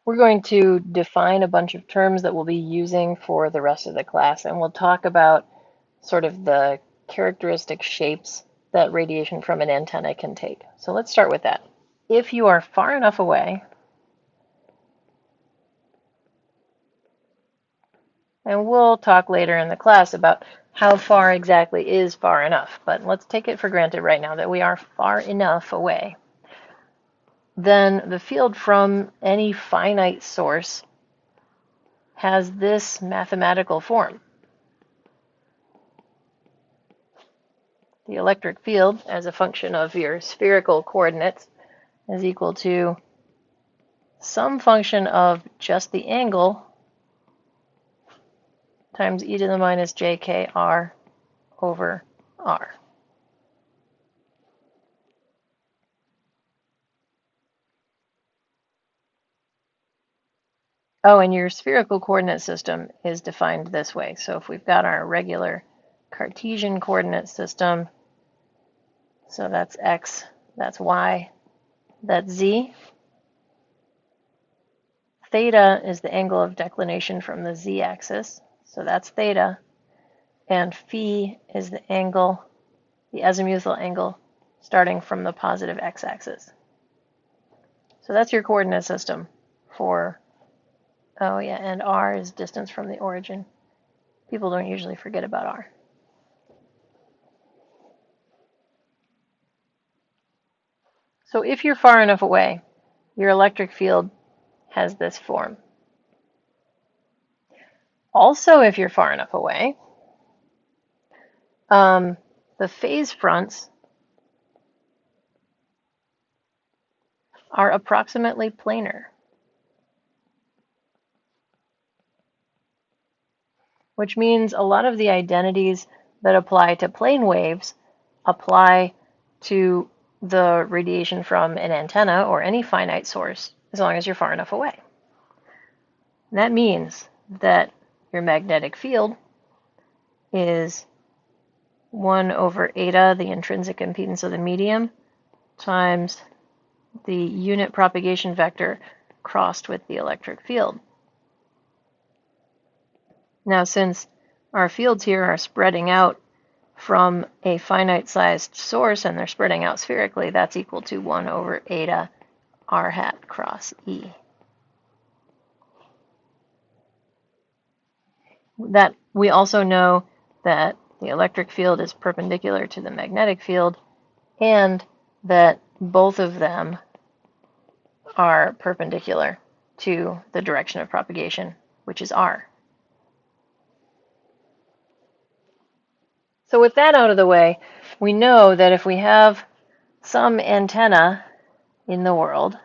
we're going to define a bunch of terms that we'll be using for the rest of the class, and we'll talk about sort of the characteristic shapes that radiation from an antenna can take. So let's start with that. If you are far enough away, and we'll talk later in the class about how far exactly is far enough, but let's take it for granted right now that we are far enough away, then the field from any finite source has this mathematical form. The electric field as a function of your spherical coordinates is equal to some function of just the angle times e to the minus jkr over r. Oh, and your spherical coordinate system is defined this way. So if we've got our regular Cartesian coordinate system, so that's x, that's y, that's z. Theta is the angle of declination from the z-axis, so that's theta. And phi is the angle, the azimuthal angle, starting from the positive x-axis. So that's your coordinate system for, oh yeah, and r is distance from the origin. People don't usually forget about r. So if you're far enough away, your electric field has this form. Also, if you're far enough away, the phase fronts are approximately planar, which means a lot of the identities that apply to plane waves apply to the radiation from an antenna or any finite source as long as you're far enough away. And that means that your magnetic field is 1 over eta, the intrinsic impedance of the medium, times the unit propagation vector crossed with the electric field. Now, since our fields here are spreading out from a finite-sized source and they're spreading out spherically, that's equal to 1 over eta r hat cross E. That we also know that the electric field is perpendicular to the magnetic field and that both of them are perpendicular to the direction of propagation, which is r. So with that out of the way, we know that if we have some antenna in the world,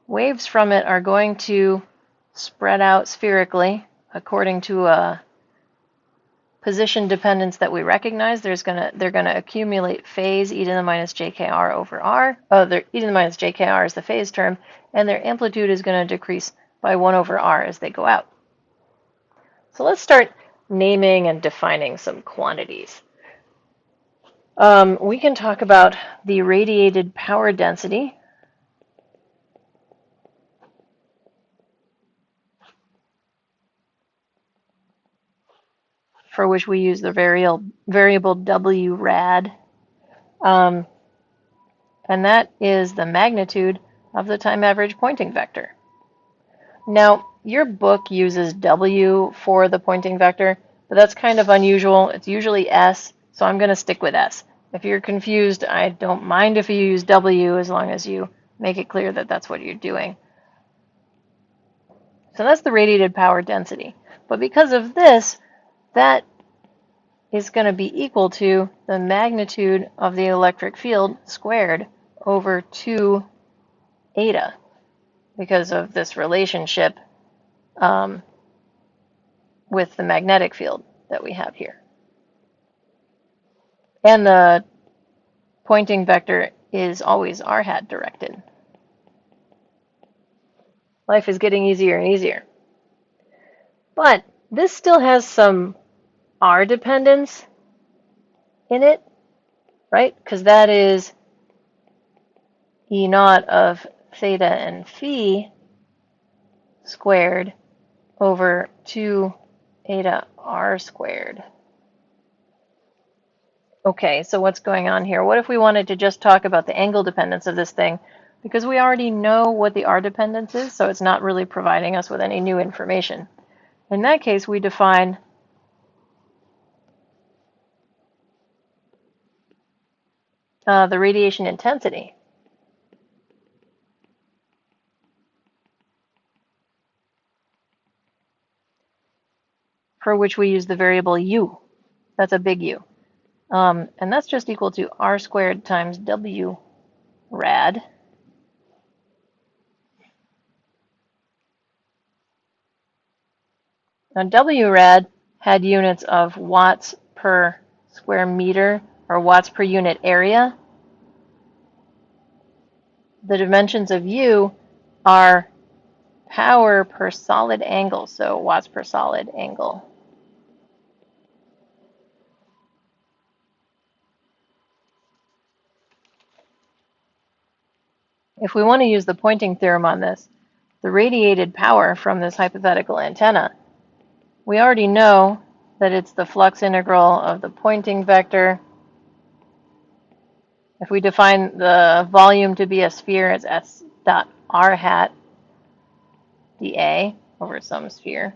waves from it are going to spread out spherically according to a position dependence that we recognize. They're going to accumulate phase e to the minus jkr over r. E to the minus jkr is the phase term, and their amplitude is going to decrease by 1 over r as they go out. So let's start naming and defining some quantities. We can talk about the radiated power density, for which we use the variable W rad, and that is the magnitude of the time average Poynting vector. Now, your book uses W for the Poynting vector, but that's kind of unusual. It's usually S, so I'm going to stick with S. If you're confused, I don't mind if you use W as long as you make it clear that that's what you're doing. So that's the radiated power density. But because of this, that is going to be equal to the magnitude of the electric field squared over 2 eta because of this relationship with the magnetic field that we have here. And the Poynting vector is always r hat directed. Life is getting easier and easier. But this still has some r dependence in it, right? Because that is E naught of theta and phi squared over 2 eta r squared. Okay, so what's going on here? What if we wanted to just talk about the angle dependence of this thing? Because we already know what the r dependence is, so it's not really providing us with any new information. In that case, we define the radiation intensity, for which we use the variable u. That's a big U. And that's just equal to r squared times w rad. Now w rad had units of watts per square meter or watts per unit area. The dimensions of u are power per solid angle, so watts per solid angle. If we want to use the Poynting theorem on this, the radiated power from this hypothetical antenna, we already know that it's the flux integral of the Poynting vector. If we define the volume to be a sphere as s dot r hat dA over some sphere,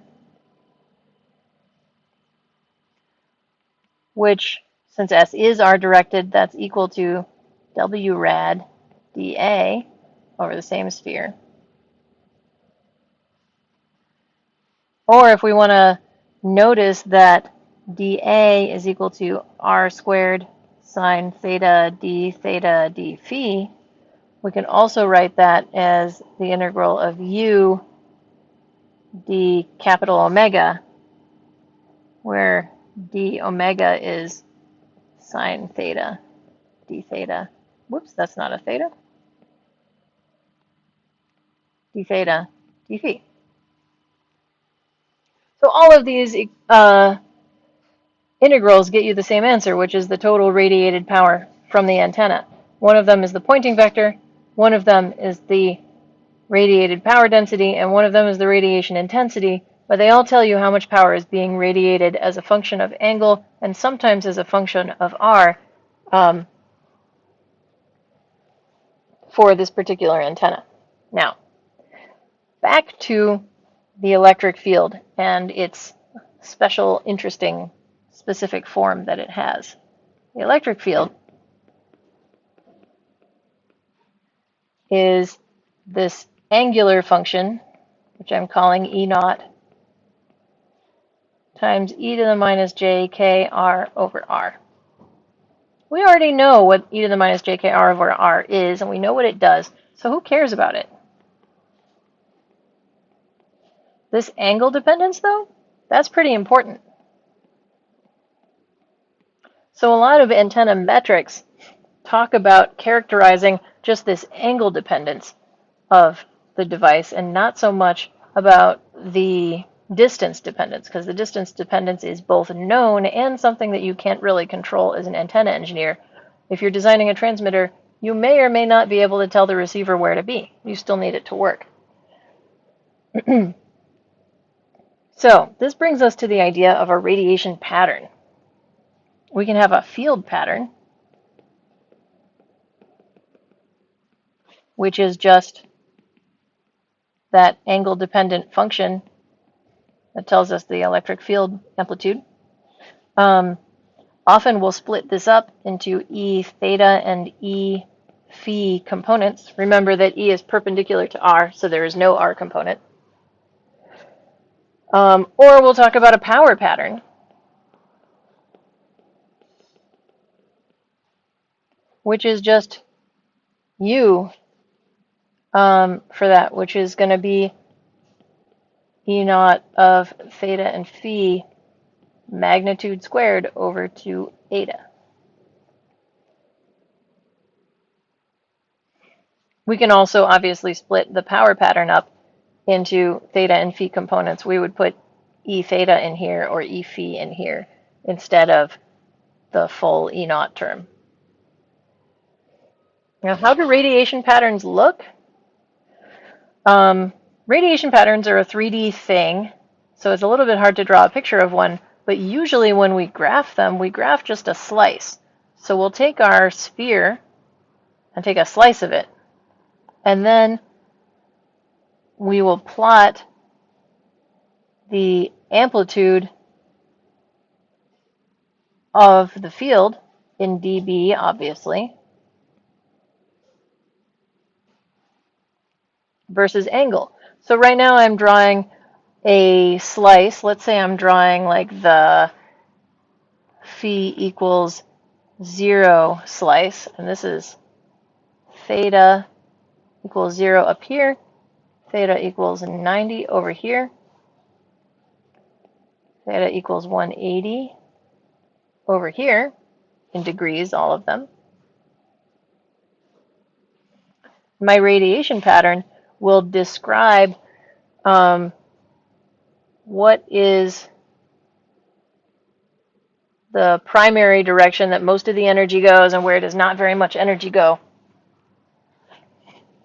which, since s is r-directed, that's equal to w rad dA over the same sphere. Or if we want to notice that dA is equal to r squared sine theta d phi, we can also write that as the integral of u d capital omega, where d omega is sine theta d theta. Whoops, that's not a theta. D theta d phi. So all of these integrals get you the same answer, which is the total radiated power from the antenna. One of them is the Poynting vector, one of them is the radiated power density, and one of them is the radiation intensity, but they all tell you how much power is being radiated as a function of angle and sometimes as a function of r for this particular antenna. Now, back to the electric field and its special, interesting, specific form that it has. The electric field is this angular function, which I'm calling E naught, times e to the minus j k r over r. We already know what e to the minus j k r over r is, and we know what it does, so who cares about it? This angle dependence, though, that's pretty important. So a lot of antenna metrics talk about characterizing just this angle dependence of the device and not so much about the distance dependence, because the distance dependence is both known and something that you can't really control as an antenna engineer. If you're designing a transmitter, you may or may not be able to tell the receiver where to be. You still need it to work. So this brings us to the idea of a radiation pattern. We can have a field pattern, which is just that angle-dependent function that tells us the electric field amplitude. Often we'll split this up into E theta and E phi components. Remember that E is perpendicular to R, so there is no R component. Or we'll talk about a power pattern, which is just U for that, which is going to be E naught of theta and phi magnitude squared over 2 eta. We can also obviously split the power pattern up into theta and phi components. We would put E theta in here or E phi in here instead of the full E naught term. Now, how do radiation patterns look? Radiation patterns are a 3D thing, so it's a little bit hard to draw a picture of one, but usually when we graph them, we graph just a slice. So we'll take our sphere and take a slice of it, and then we will plot the amplitude of the field in dB, obviously, versus angle. So right now I'm drawing a slice. Let's say I'm drawing like the phi equals 0 slice, and this is theta equals 0 up here, theta equals 90 over here, theta equals 180 over here, in degrees, all of them. My radiation pattern will describe what is the primary direction that most of the energy goes and where does not very much energy go.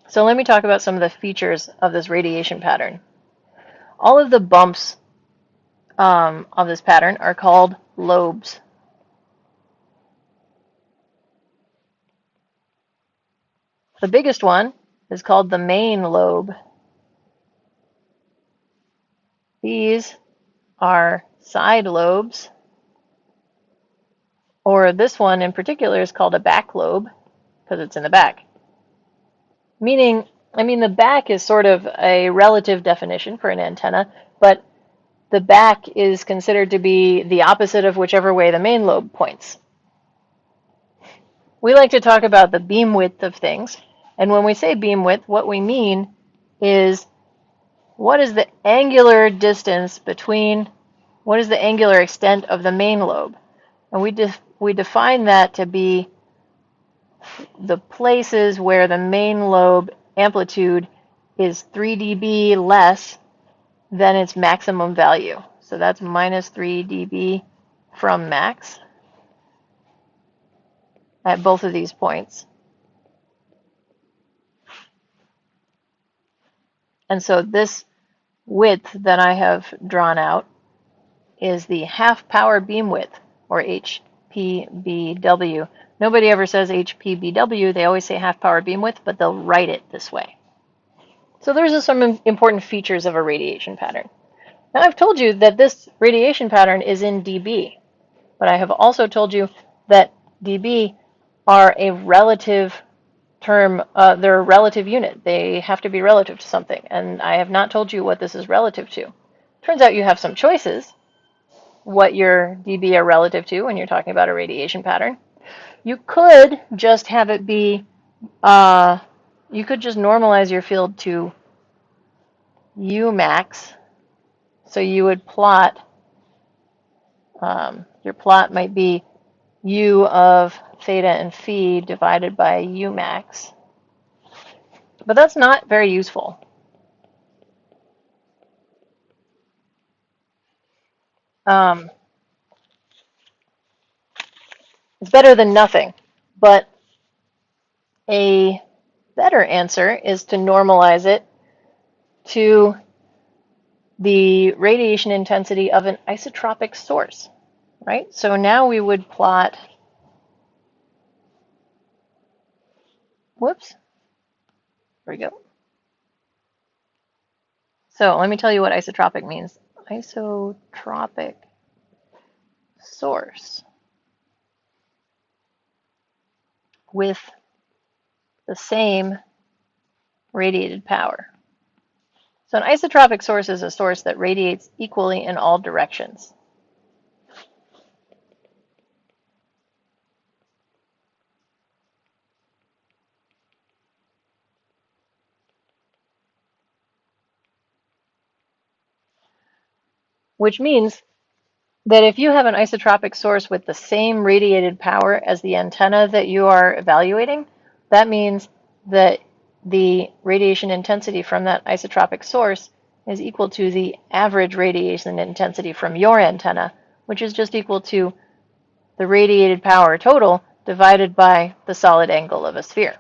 So let me talk about some of the features of this radiation pattern. All of the bumps of this pattern are called lobes. The biggest one is called the main lobe. These are side lobes, or this one in particular is called a back lobe because it's in the back. Meaning, the back is sort of a relative definition for an antenna, but the back is considered to be the opposite of whichever way the main lobe points. We like to talk about the beam width of things, and when we say beam width, what we mean is what is the angular distance between, what is the angular extent of the main lobe? And we define that to be the places where the main lobe amplitude is 3 dB less than its maximum value. So that's minus 3 dB from max at both of these points. And so this width that I have drawn out is the half power beam width, or HPBW. Nobody ever says HPBW, they always say half power beam width, but they'll write it this way. So there's some important features of a radiation pattern. Now I've told you that this radiation pattern is in dB, but I have also told you that dB are a relative term, they're a relative unit. They have to be relative to something, and I have not told you what this is relative to. Turns out you have some choices what your dB are relative to when you're talking about a radiation pattern. You could just have it be, you could just normalize your field to U max. So you would plot, your plot might be U of theta and phi divided by U max. But that's not very useful. It's better than nothing, but a better answer is to normalize it to the radiation intensity of an isotropic source, right? So now we would plot, whoops, there we go. So let me tell you what isotropic means. Isotropic source with the same radiated power. So an isotropic source is a source that radiates equally in all directions. Which means that if you have an isotropic source with the same radiated power as the antenna that you are evaluating, that means that the radiation intensity from that isotropic source is equal to the average radiation intensity from your antenna, which is just equal to the radiated power total divided by the solid angle of a sphere.